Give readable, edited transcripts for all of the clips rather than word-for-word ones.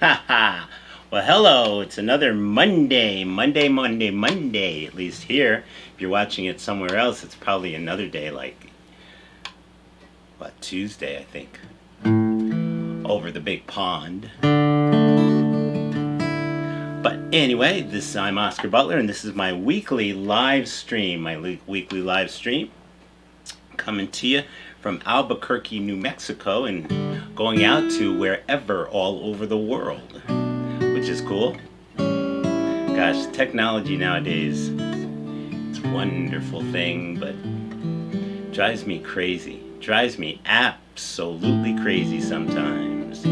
Ha ha. Well, hello. It's another Monday. Monday. At least here. If you're watching it somewhere else, it's probably another day, like, what, Tuesday, I think. Over the big pond. But anyway, I'm Oscar Butler, and this is my weekly live stream. Weekly live stream coming to you from Albuquerque, New Mexico, and going out to wherever all over the world, which is cool. Gosh, technology nowadays, it's a wonderful thing, but drives me crazy. Drives me absolutely crazy sometimes.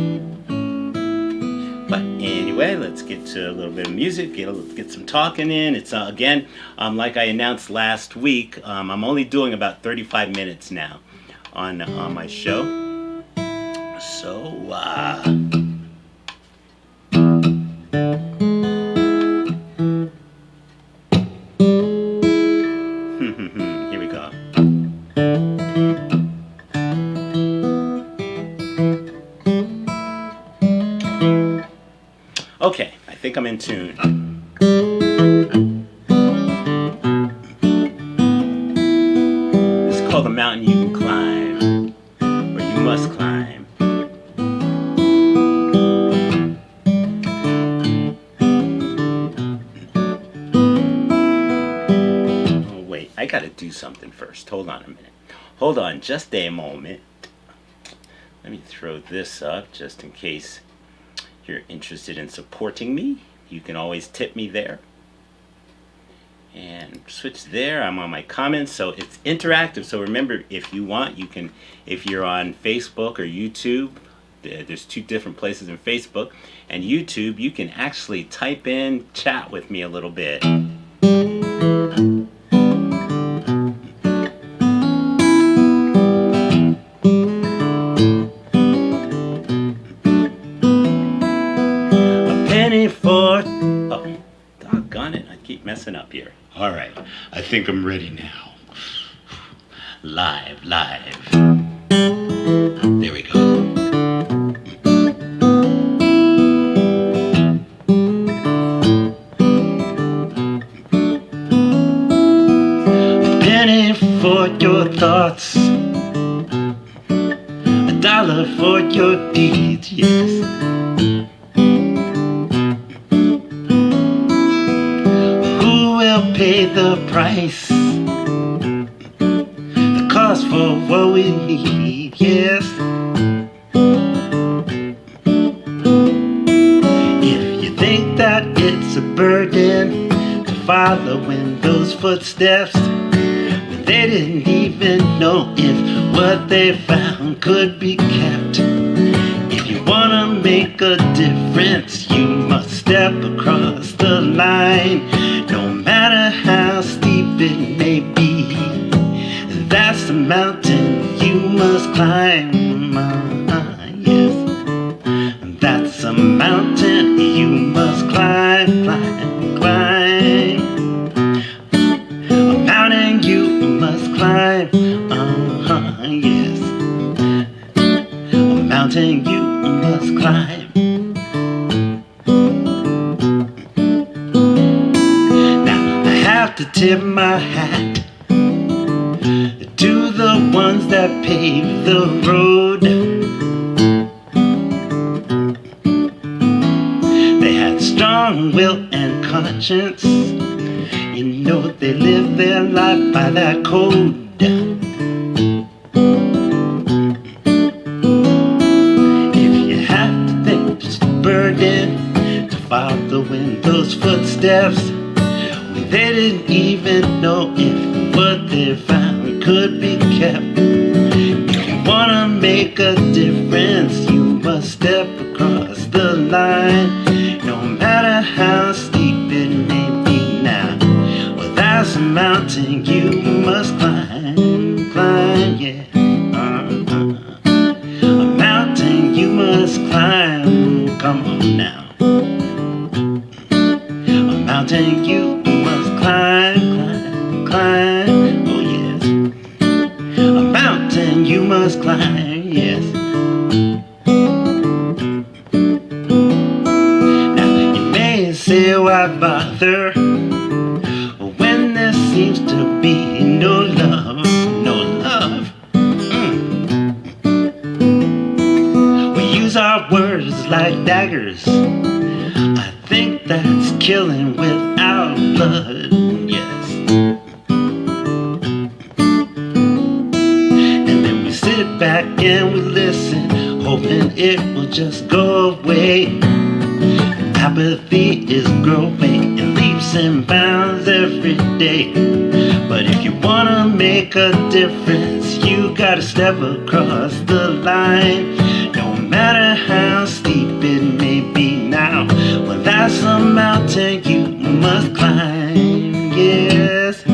But anyway, let's get to a little bit of music, get some talking in. It's again, like I announced last week, I'm only doing about 35 minutes now on my show. So, here we go. Okay, I think I'm in tune. This is called A Mountain You Can Climb, or You Must Climb. Oh wait, I gotta do something first. Hold on a minute. Hold on just a moment. Let me throw this up just in case you're interested in supporting me. You can always tip me there. And switch there. I'm on my comments, so it's interactive. So remember, if you want, you can, if you're on Facebook or YouTube, there's two different places in Facebook and YouTube, you can actually type in, chat with me a little bit. Oh, doggone it, I keep messing up here. All right, I think I'm ready now. Live. There we go. A penny for your thoughts, $1 for your deeds, yes. Pay the price, the cost for what we need, yes. If you think that it's a burden to follow in those footsteps, when they didn't even know if what they found could be kept. If you wanna make a difference, you must step across the line. No matter how steep it may be, that's the mountain you must climb. Yes, that's a mountain you must climb. A mountain you must climb. Yes, a mountain you must climb. To tip my hat to the ones that paved the road. They had strong will and conscience. You know they lived their life by that code. If you have to think it's a burden to follow in those footsteps, they didn't even know if what they found could be kept. If you wanna make a difference, you must step across the line. No matter how steep it may be now, well, that's a mountain you must climb, yeah. A mountain you must climb, come on now. A mountain you climb, oh yes. A mountain you must climb, yes. bother when there seems to be no love, no love? We use our words like daggers. I think that's killing without blood, yes. And then we sit back and we listen, hoping it will just go away. Apathy is growing in leaps and bounds every day. But if you wanna make a difference, you gotta step across the line. No matter how steep it may be now, well, that's a mountain you must climb, yes.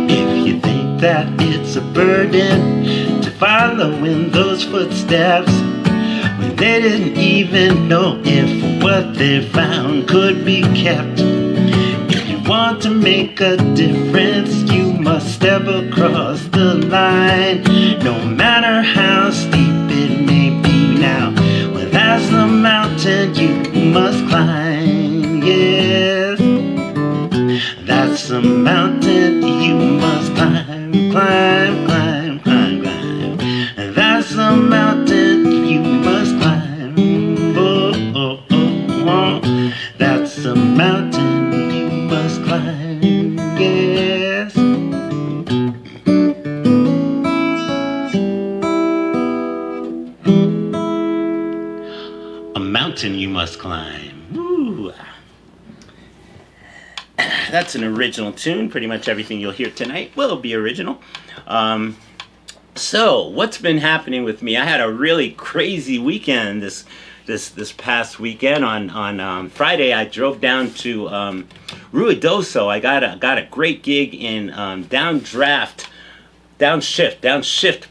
If you think that it's a burden to follow in those footsteps, when they didn't even know if what they found could be kept. If you want to make a difference, you must step across the line. No matter how steep it may be now, well, that's the mountain you must climb, yes. That's the mountain you must climb, climb, climb, climb, climb. That's the mountain you must climb. Oh, oh, oh, oh. That's the mountain you must climb, yes. A mountain you must climb. Ooh. That's an original tune. Pretty much everything you'll hear tonight will be original. So, what's been happening with me? I had a really crazy weekend this past weekend. On Friday, I drove down to Ruidoso. I got a great gig in Downshift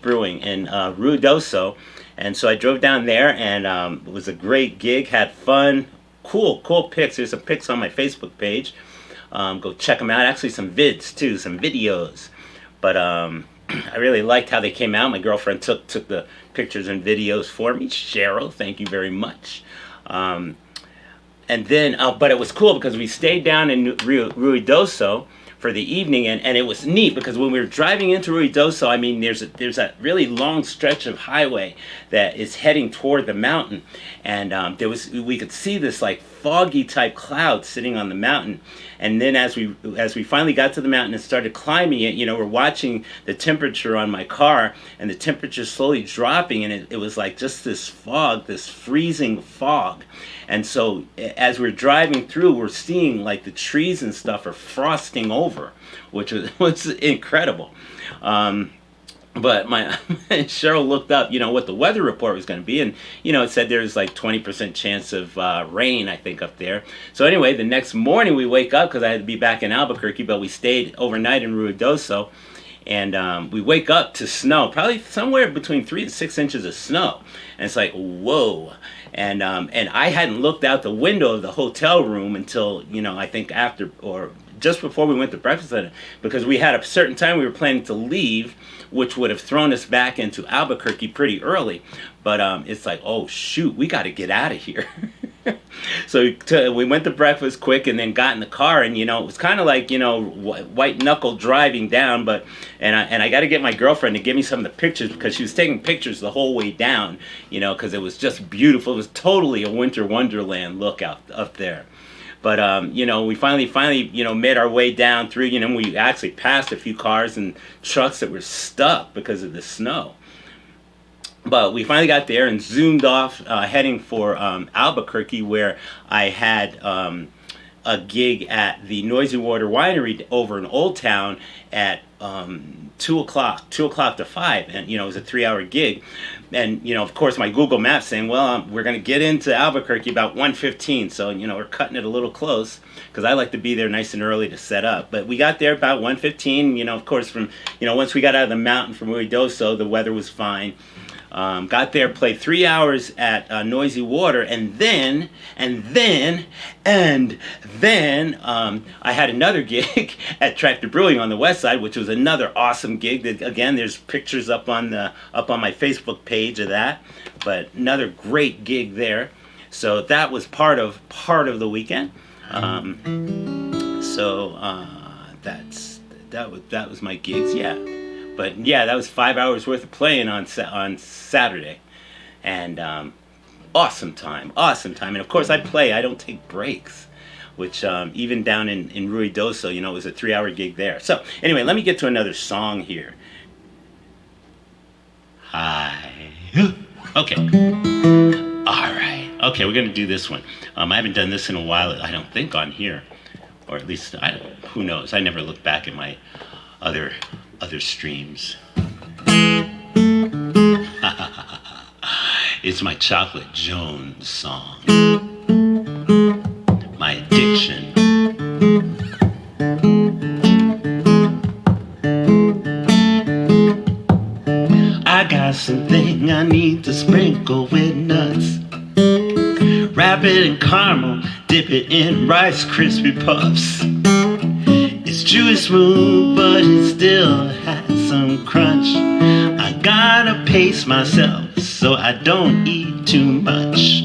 Brewing in Ruidoso, and so I drove down there, and it was a great gig. Had fun, cool pics. There's some pics on my Facebook page. Go check them out. Actually, some vids too, some videos. But I really liked how they came out. My girlfriend took the pictures and videos for me. Cheryl, thank you very much. And then, but it was cool because we stayed down in Ruidoso for the evening, and it was neat because when we were driving into Ruidoso, I mean, there's a really long stretch of highway that is heading toward the mountain, and we could see this like foggy type cloud sitting on the mountain. And then as we finally got to the mountain and started climbing it, we're watching the temperature on my car, and the temperature slowly dropping, and it was like just this fog, this freezing fog. And so as we're driving through, we're seeing like the trees and stuff are frosting over, which was incredible. But Cheryl looked up, what the weather report was going to be, and it said there's like 20% chance of rain, I think, up there. So anyway, the next morning we wake up because I had to be back in Albuquerque, but we stayed overnight in Ruidoso, and we wake up to snow, probably somewhere between 3 to 6 inches of snow, and it's like, whoa. And I hadn't looked out the window of the hotel room until I think after or just before we went to breakfast, because we had a certain time we were planning to leave, which would have thrown us back into Albuquerque pretty early. But it's like, oh shoot, we got to get out of here. So we went to breakfast quick and then got in the car, and it was kind of like white knuckle driving down. But I got to get my girlfriend to give me some of the pictures because she was taking pictures the whole way down, because it was just beautiful. It was totally a winter wonderland look up there. But we finally made our way down through. We actually passed a few cars and trucks that were stuck because of the snow. But we finally got there and zoomed off, heading for Albuquerque, where I had a gig at the Noisy Water Winery over in Old Town at 2 o'clock to 5, and it was a 3-hour gig. And of course my Google Maps saying, well, we're going to get into Albuquerque about 1:15, so we're cutting it a little close because I like to be there nice and early to set up. But we got there about 1:15. Of course, from once we got out of the mountain from Ruidoso, the weather was fine. Got there, played 3 hours at Noisy Water, and then I had another gig at Tractor Brewing on the west side, which was another awesome gig. That, again, there's pictures up on my Facebook page of that, but another great gig there. So that was part of the weekend. So that was my gigs. Yeah, but yeah, that was 5 hours worth of playing on Saturday, and awesome time. And of course, I don't take breaks, which even down in Ruidoso, it was a 3-hour gig there. So anyway, let me get to another song here. Hi. Okay. All right. Okay, we're gonna do this one. I haven't done this in a while. I don't think on here, or at least who knows? I never look back at my other streams. It's my Chocolate Jones song. My addiction. I got something I need to sprinkle with nuts. Wrap it in caramel, dip it in Rice Krispie Puffs. It's chewy smooth, but it still has some crunch. I gotta pace myself so I don't eat too much.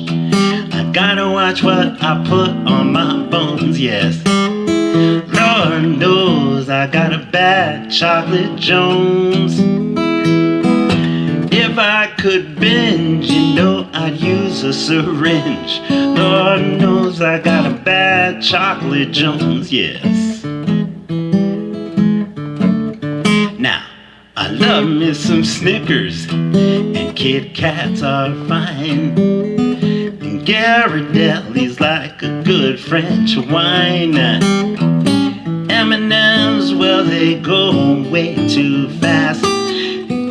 I gotta watch what I put on my bones, yes. Lord knows I got a bad Chocolate Jones. If I could binge, I'd use a syringe. Lord knows I got a bad Chocolate Jones, yes. Now, I love me some Snickers, and Kit Kats are fine. And Ghirardelli's like a good French wine. M&M's, well, they go way too fast.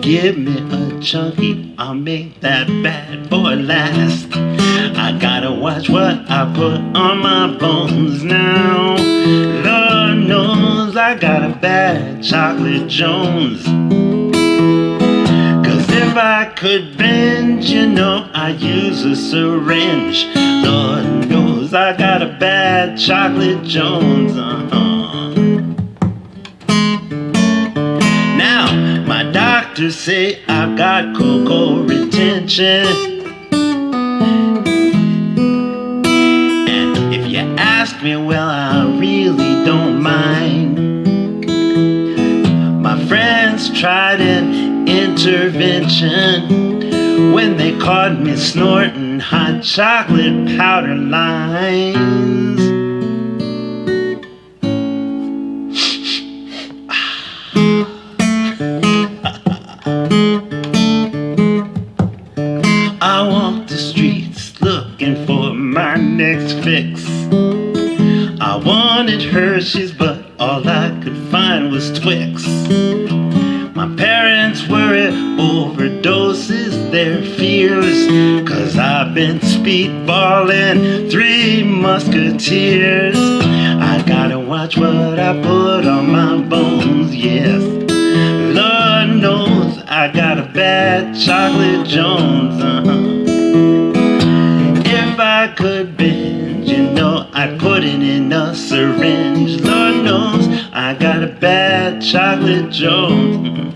Give me a chunky, I'll make that bad boy last. I gotta watch what I put on my bones now. Lord knows I got a bad Chocolate Jones. Cause if I could binge, I'd use a syringe. Lord knows I got a bad Chocolate Jones. My doctors say I've got cocoa retention. And if you ask me, well, I really don't mind. My friends tried an intervention when they caught me snorting hot chocolate powder lines. I walk the streets looking for my next fix. I wanted Hershey's, but all I could find was Twix. My parents worry overdoses their fears, cause I've been speedballing 3 Musketeers. I gotta watch what I put on my bones, yes. Lord knows I got a bad Chocolate Jones, If I could binge, I'd put it in a syringe. Lord knows I got a bad Chocolate Jones.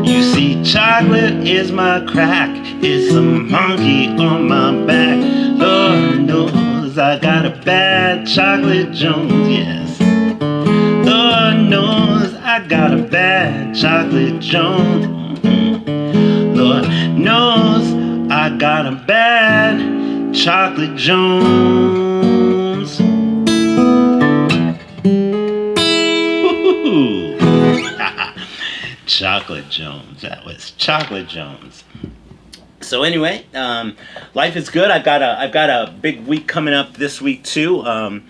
You see, chocolate is my crack. It's a monkey on my back. Lord knows I got a bad Chocolate Jones, yes. Lord knows I got a bad Chocolate Jones. Lord knows I got a bad Chocolate Jones. Woo-hoo. Chocolate Jones. That was Chocolate Jones. So anyway, life is good. I've got a big week coming up this week too. A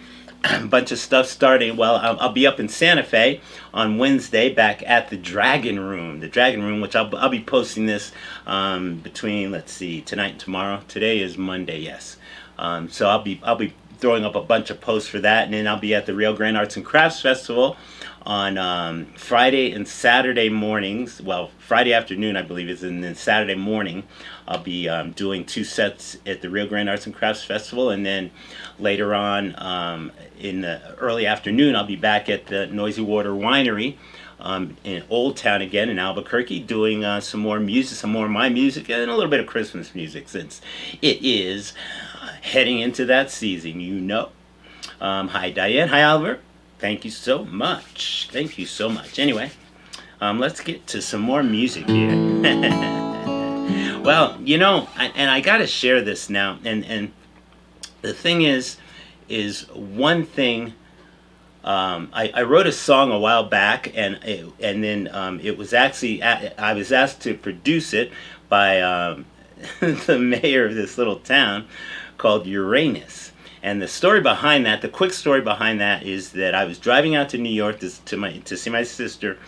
bunch of stuff starting. Well, I'll be up in Santa Fe on Wednesday, back at the Dragon Room, which I'll be posting this between, let's see, tonight and tomorrow. Today is Monday, yes. So I'll be throwing up a bunch of posts for that, and then I'll be at the Rio Grande Arts and Crafts Festival on Friday and Saturday mornings. Well, Friday afternoon, I believe, is, and then Saturday morning I'll be doing 2 sets at the Rio Grande Arts and Crafts Festival, and then later on in the early afternoon I'll be back at the Noisy Water Winery in Old Town again in Albuquerque, doing some more music, some more of my music, and a little bit of Christmas music, since it is heading into that season, you know. Hi Diane, hi Albert. Thank you so much. Thank you so much. Anyway, let's get to some more music here. Well, you know, I gotta share this now, and the thing is one thing. I wrote a song a while back, and then it was actually I was asked to produce it by the mayor of this little town called Uranus. And the story behind that, the quick story behind that, is that I was driving out to New York to see my sister,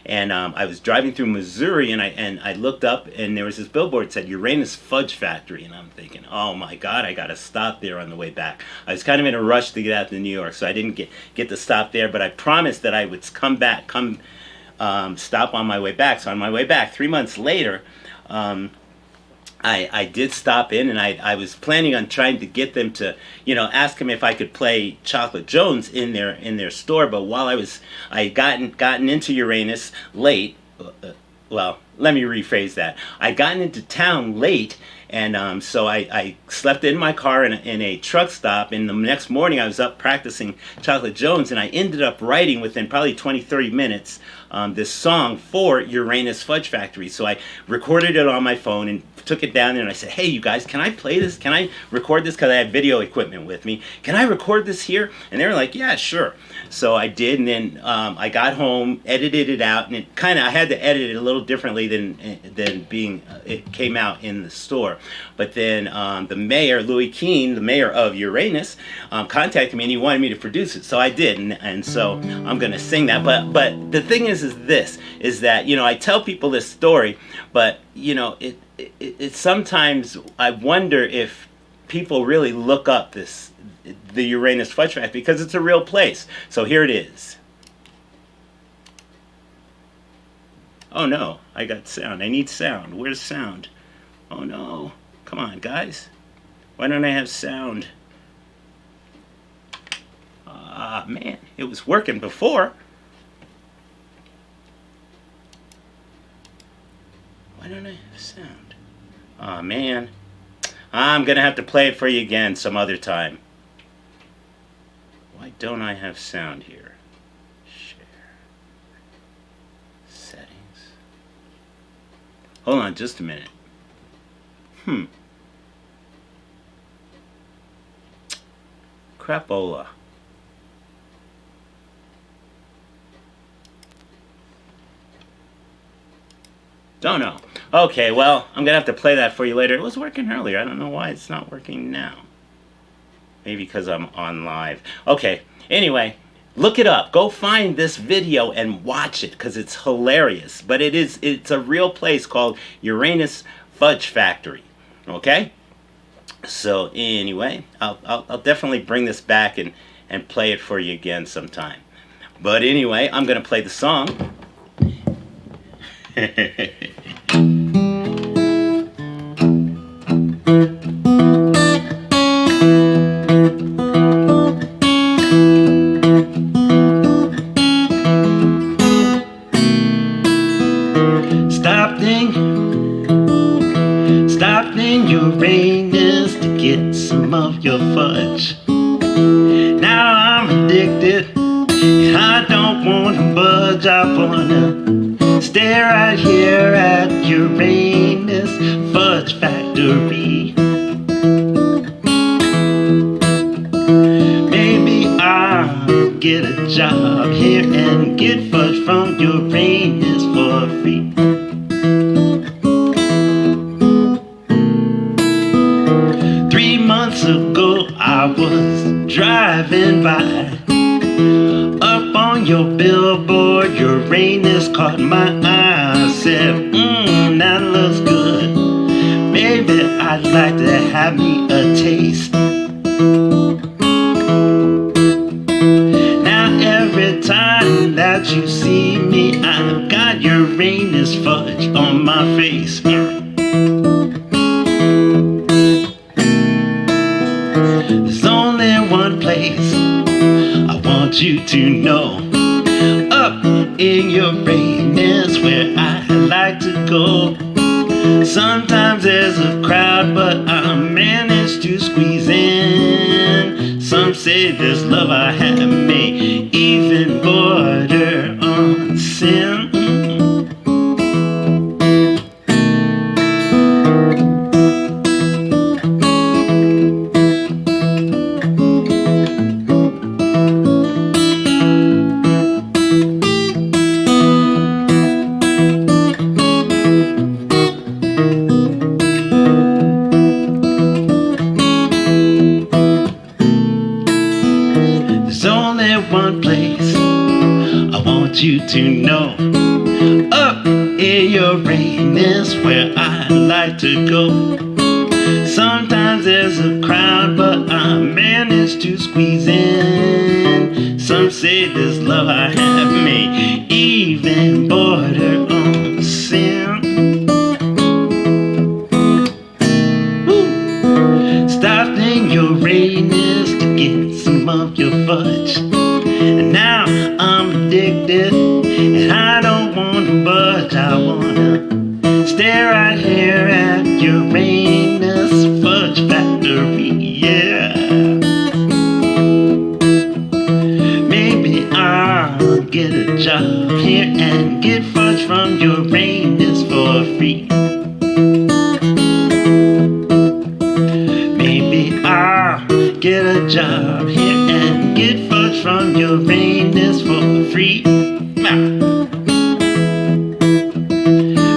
and I was driving through Missouri, and I looked up, and there was this billboard that said Uranus Fudge Factory, and I'm thinking, oh my God, I gotta stop there on the way back. I was kind of in a rush to get out to New York, so I didn't get to stop there, but I promised that I would stop on my way back. So on my way back, 3 months later, I did stop in, and I was planning on trying to get them to, you know, ask them if I could play Chocolate Jones in their store. But while I had gotten into Uranus late. Well, let me rephrase that. I'd gotten into town late, and so I slept in my car in a truck stop, and the next morning I was up practicing Chocolate Jones, and I ended up writing within probably 20-30 minutes this song for Uranus Fudge Factory. So I recorded it on my phone and took it down there, and I said, hey, you guys, can I play this? Can I record this? Because I had video equipment with me. Can I record this here? And they were like, yeah, sure. So I did, and then I got home, edited it out, and I had to edit it a little differently than being it came out in the store. But then the mayor, Louis Keene, the mayor of Uranus, contacted me, and he wanted me to produce it. So I did, and so I'm going to sing that. But the thing is that, you know, I tell people this story, but, you know, it sometimes I wonder if people really look up the Uranus Fudge Factory, because it's a real place. So here it is. Oh no, I got sound. I need sound. Where's sound? Oh no. Come on, guys. Why don't I have sound? Ah, man. It was working before. Why don't I have sound? Ah, man. I'm going to have to play it for you again some other time. Why don't I have sound here? Share. Settings. Hold on just a minute. Crapola. Don't know. Okay, well, I'm going to have to play that for you later. It was working earlier. I don't know why it's not working now. Maybe because I'm on live. Okay, anyway, look it up. Go find this video and watch it, because it's hilarious. But it's a real place called Uranus Fudge Factory. Okay? So anyway, I'll definitely bring this back and play it for you again sometime. But anyway, I'm going to play the song. Stopped in Uranus to get some of your fudge. Now I'm addicted, and I don't want to budge. I wanna stay right here at Uranus Fudge Factory. Maybe I'll get a job here and get fudge from Uranus for free. 3 months ago I was driving by. Up on your billboard, Uranus caught my eye. I said, that looks good. Maybe I'd like to have me a taste. Now every time that you see me, I've got Uranus fudge on my face. There's only one place I want you to know. Up in your rain is where I like to go. Sometimes there's a crowd, but I manage to squeeze in. Some say this love I have may even border on sin. There's only one place I want you to know. Up in your rain is where I like to go. Sometimes there's a crowd, but I manage to squeeze in. Some say this love I have may even border on sin. Woo. Stopped in your rain is to get some of your fudge. And now I'm addicted, and I don't want to budge. I wanna stay right here at Uranus Fudge Factory, yeah. Maybe I'll get a job here and get fudge from Uranus for free. Maybe I'll get a job here and get fudge from Uranus for free.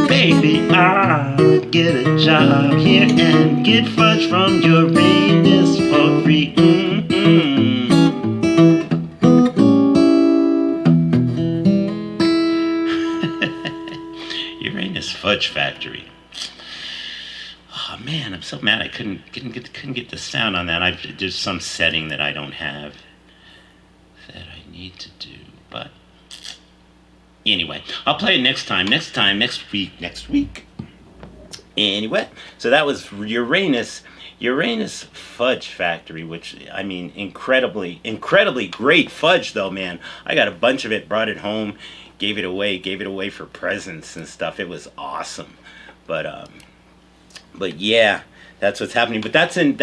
Maybe I'll get a job here and get fudge from Uranus for free. Uranus Fudge Factory. Oh man, I'm so mad I couldn't get the sound on that. There's some setting that I don't have that I need to do, but anyway, I'll play it next week. Anyway, so that was Uranus Fudge Factory, which, I mean, incredibly great fudge though, man. I got a bunch of it, brought it home, gave it away for presents and stuff. It was awesome. But yeah, that's what's happening. But that's in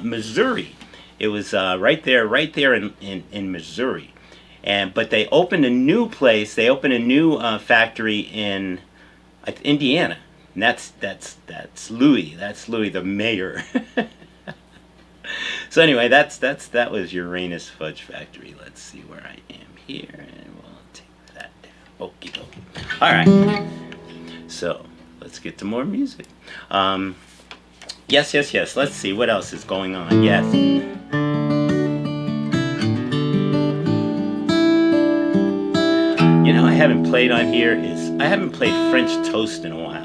Missouri. It was right there in Missouri. But they opened a new place. They opened a new factory in Indiana. And that's Louis. That's Louis, the mayor. So anyway, that was Uranus Fudge Factory. Let's see where I am here, and we'll take that down. Okie dokie. All right. So let's get to more music. Yes. Let's see what else is going on. Yes. You know, I haven't played on here I haven't played French Toast in a while.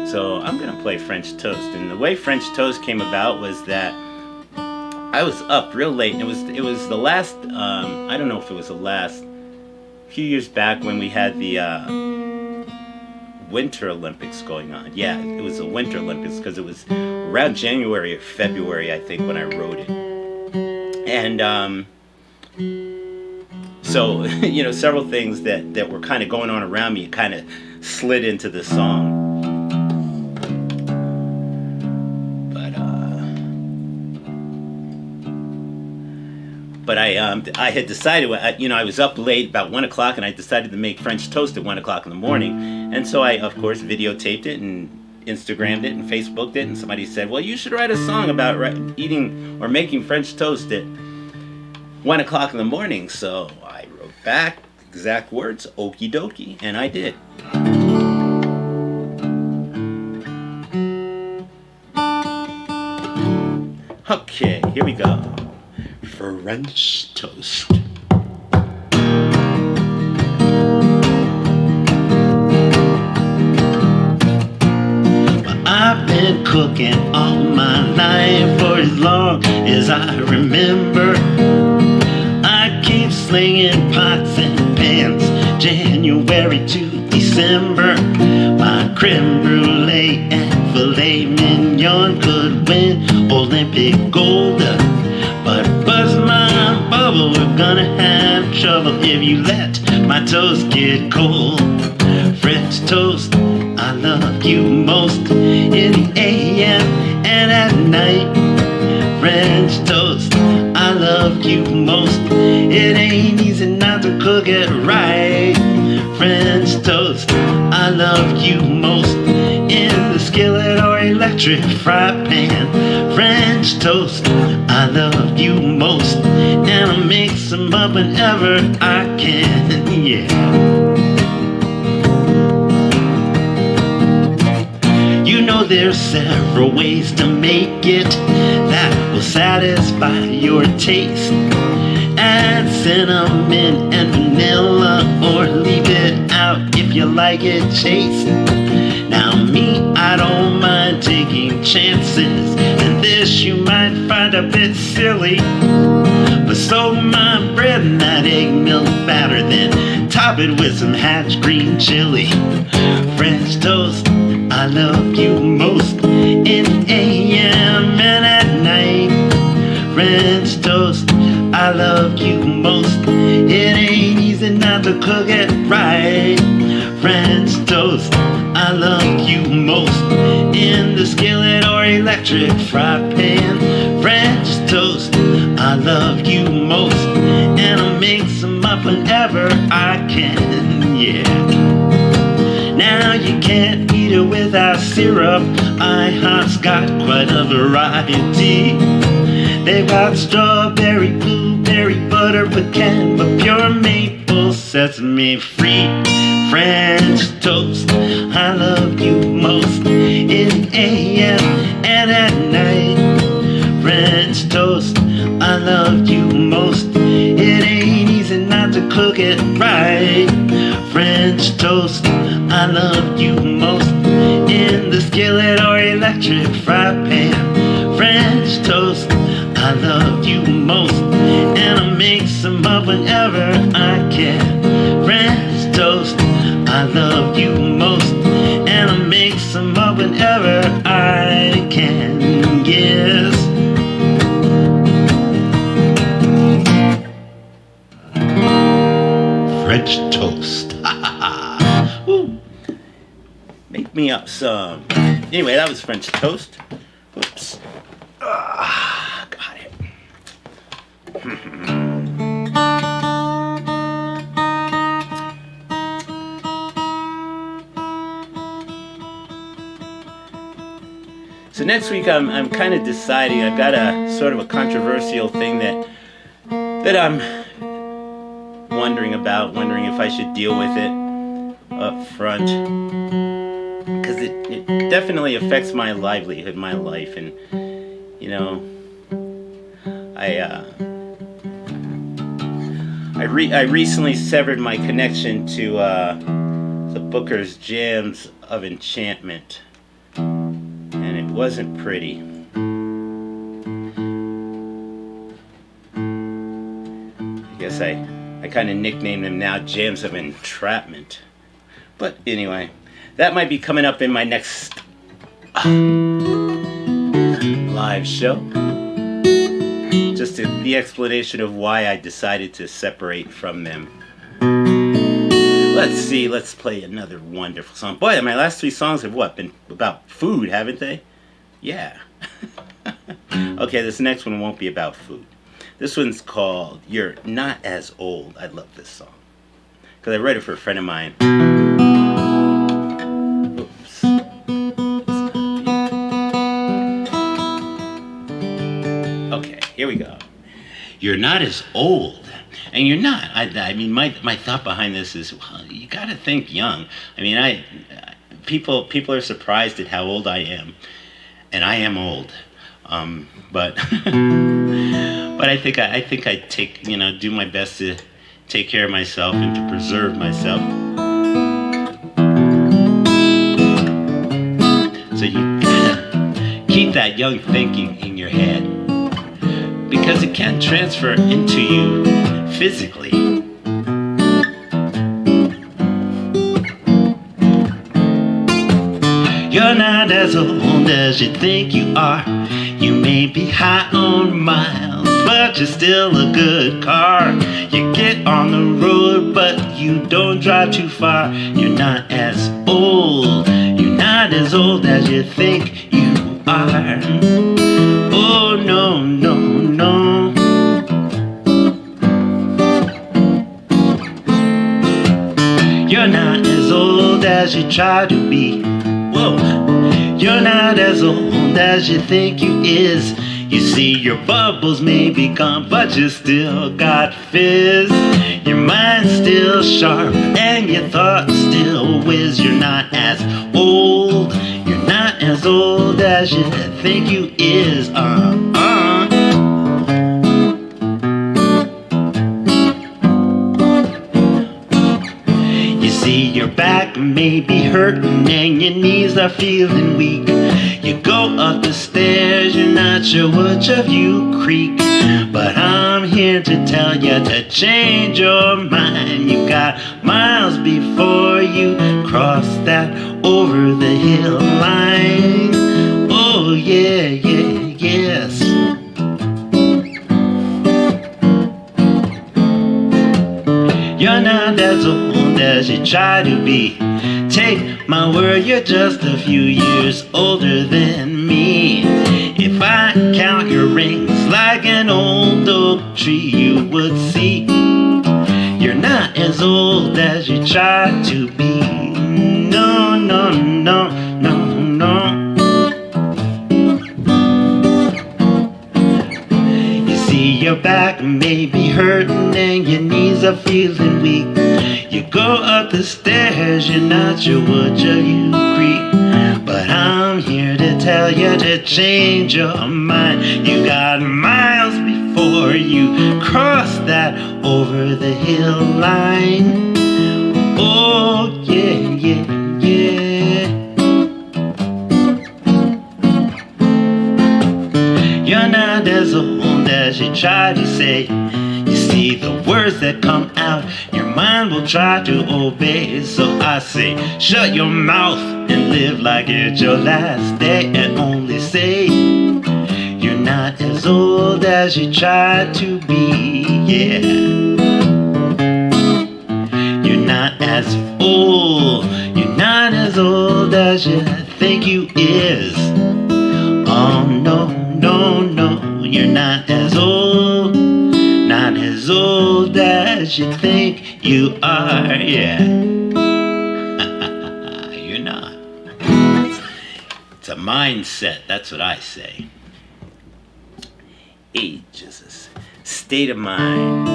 So I'm gonna play French Toast. And the way French Toast came about was that I was up real late. And it was the last. I don't know if it was the last few years back when we had the Winter Olympics going on. Yeah, it was the Winter Olympics because it was around January or February, I think, when I wrote it. And so, you know, several things that were kind of going on around me kind of slid into the song. But I had decided, I was up late, about 1 o'clock, and I decided to make French toast at 1 o'clock in the morning. And so I, of course, videotaped it and Instagrammed it and Facebooked it. And somebody said, well, you should write a song about eating or making French toast at 1 o'clock in the morning. So I wrote back, exact words, okie dokie, and I did. Okay, here we go. French toast. I've been cooking all my life for as long as I remember. I keep slinging pots and pans, January to December. My creme brulee and filet mignon could win Olympic gold. But buzz my bubble, we're gonna have trouble if you let my toast get cold. French toast, I love you most in the AM and at night. French toast, I love you most. It ain't easy not to cook it right. French toast, I love you most in the skillet or electric fry pan. French toast, I love you most, and I mix them up whenever I can. Yeah. You know there's several ways to make it that will satisfy your taste. Add cinnamon and vanilla, or leave it out if you like it chaste. Now me, I don't mind taking chances, and this you might find a bit silly. But soak my bread in that egg milk batter, then top it with some Hatch green chili. French toast, I love you most in AM and at night. French toast, I love you most. It ain't easy not to cook it right. French toast, I love you most in the skillet or electric fry pan. French toast, I love you most, and I mix them up whenever I can. Yeah. Now you can't eat it without syrup. IHOP's got quite a variety. They've got strawberry, blueberry, butter, pecan, but pure maple, sesame free. French toast, I love you most in AM and at night. French toast, I love you most. It ain't easy not to cook it right. French toast, I love you most in the skillet or electric fry pan. French toast, I love you most, and I mix them up whenever I can. French toast, I love you most, and I mix them up whenever I can. Yes. French toast. Woo. Make me up some. Anyway, that was French toast. Oops. Got it. So next week I'm kind of deciding. I've got a sort of a controversial thing that I'm wondering if I should deal with it up front, because it definitely affects my livelihood, my life, and you know, I recently severed my connection to the Booker's Jams of Enchantment, and it wasn't pretty. I guess I kind of nicknamed them now Jams of Entrapment. But anyway, that might be coming up in my next live show. Just the explanation of why I decided to separate from them. Let's see, let's play another wonderful song. Boy, my last 3 songs have been about food, haven't they? Yeah. Okay, this next one won't be about food. This one's called You're Not As Old. I love this song, because I wrote it for a friend of mine. Oops. Okay, here we go. You're not as old. And you're not. I mean, my thought behind this is, well, you got to think young. I mean, people are surprised at how old I am, and I am old. But I think I take, do my best to take care of myself and to preserve myself. So you gotta keep that young thinking in your head, because it can transfer into you physically. You're not as old as you think you are. You may be high on miles, but you're still a good car. You get on the road, but you don't drive too far. You're not as old, you're not as old as you think you are. Oh no, no, no. You're not as old as you try to be. Whoa. You're not as old as you think you is. You see, your bubbles may be gone, but you still got fizz. Your mind's still sharp and your thoughts still whiz. You're not as old, you're not as old as you think you is. You see, your back may be hurting and your knees are feeling weak. You go up the stairs, you're not sure which of you creak. But I'm here to tell you to change your mind. You got miles before you cross that over the hill line. Oh yeah, yeah, yes. You're not as old as you try to be. Take my word, you're just a few years older than me. If I count your rings like an old oak tree, you would see you're not as old as you try to be. No, no, no, no, no. You see, your back may be hurting and your knees are feeling weak. You go up the stairs, you're not sure which of you creep. But I'm here to tell you to change your mind. You got miles before you cross that over the hill line. Oh yeah, yeah, yeah. You're not as old as you try to say. You see, the words that come out, your mind will try to obey. So I say, shut your mouth and live like it's your last day. And only say, you're not as old as you try to be. Yeah. You're not as old, you're not as old as you think you is. Oh no, no, no, you're not as old, not as old as you think you are, yeah. You're not. It's a mindset, that's what I say. Age is a state of mind.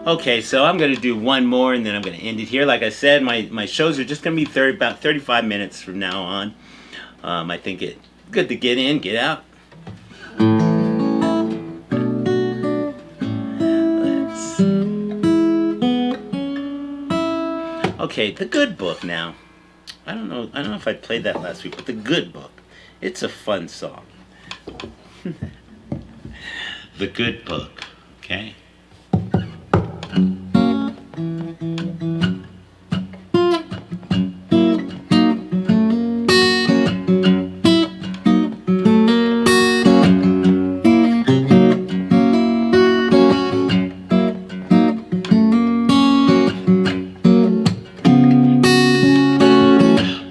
Okay, so I'm going to do one more and then I'm going to end it here. Like I said, my shows are just going to be about 35 minutes from now on. I think it's good to get in, get out. Okay, The Good Book now. I don't know if I played that last week, but The Good Book. It's a fun song. The Good Book, okay?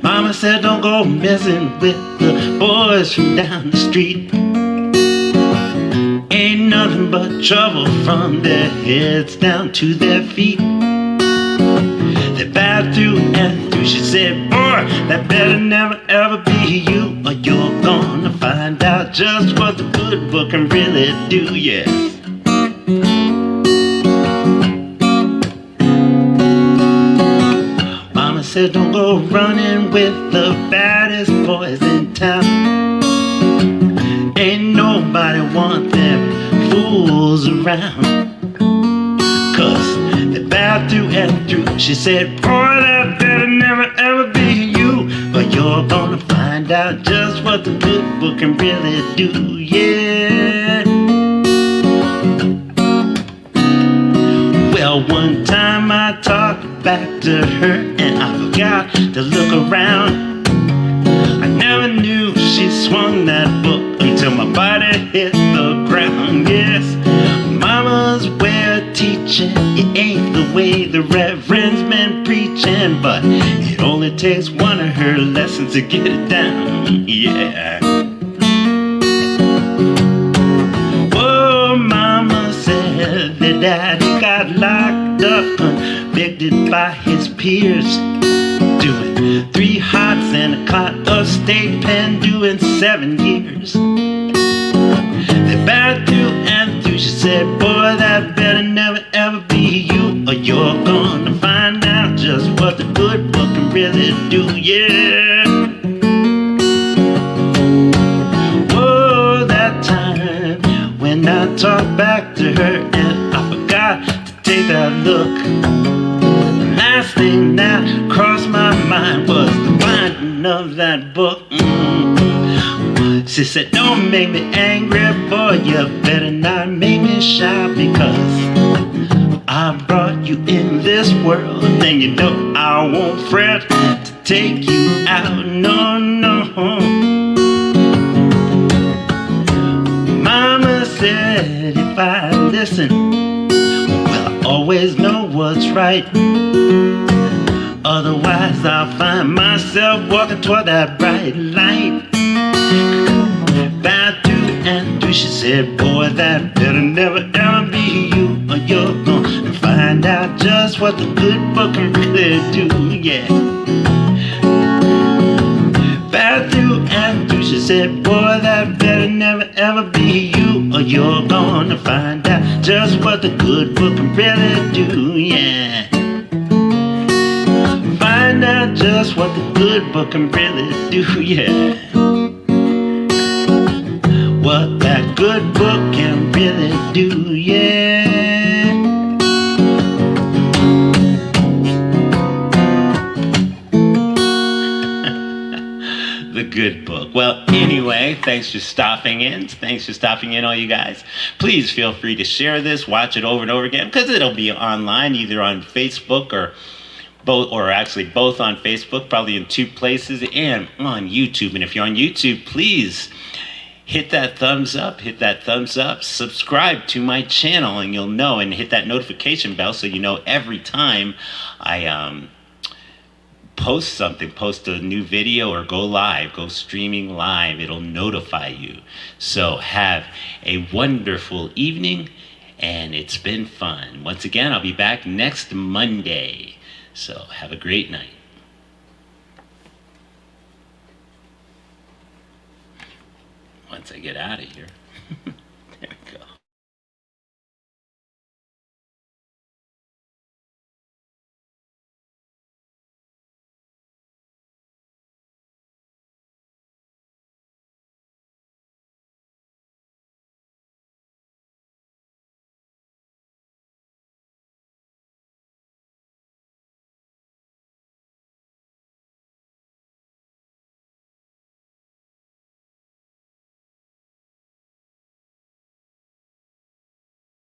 Mama said don't go messing with the boys from down the street. Ain't nothing but trouble from their heads down to their feet. They're bad through and through. She said, boy, that better never ever be you, or you're gonna find out just what the good book can really do, yes. Mama said don't go running with the baddest boys in town. Ain't nobody want them fools around, 'cause they're bad through and through. She said, boy, that better never ever be you, but you're gonna find out just what the good book can really do, yeah. Well, one time I talked back to her and I forgot to look around. I never knew she swung that book until my body hit the ground. Yes, mama's way of teaching, it ain't the way the reverend's been preaching, but it only takes one of her lessons to get it down. Yeah. Oh, mama said that daddy got locked up, convicted by his peers, doing 3 hots and a cot of state pen, doing 7 years. They battled through and through. She said, boy, that better never ever be you, or you're gonna find out just what the good book can really do. Yeah. Whoa, that time when I talked back to her and I forgot to take that look. The last thing that crossed my mind was the binding of that book. She said, don't make me angry, boy, you better not make me shy, because I brought you in this world, and you know I won't fret to take you out, no, no. Mama said if I listen, well, I always know what's right. Otherwise I'll find myself walking toward that bright light. Back through and through, she said, boy, that better never ever be you, or you're gonna find out just what the good book can really do. Yeah. Back through and through, she said, boy, that better never ever be you, or you're gonna find out just what the good book can really do. Yeah. Find out just what the good book can really do. Yeah. What that good book can really do, yeah. The good book. Well, anyway, thanks for stopping in. Thanks for stopping in, all you guys. Please feel free to share this, watch it over and over again, because it'll be online, either on Facebook or both, or actually both on Facebook, probably in 2 places, and on YouTube. And if you're on YouTube, please hit that thumbs up, subscribe to my channel, and you'll know, and hit that notification bell so you know every time I post something, post a new video or go live, go streaming live, it'll notify you. So have a wonderful evening, and it's been fun. Once again, I'll be back next Monday. So have a great night. Once I get out of here.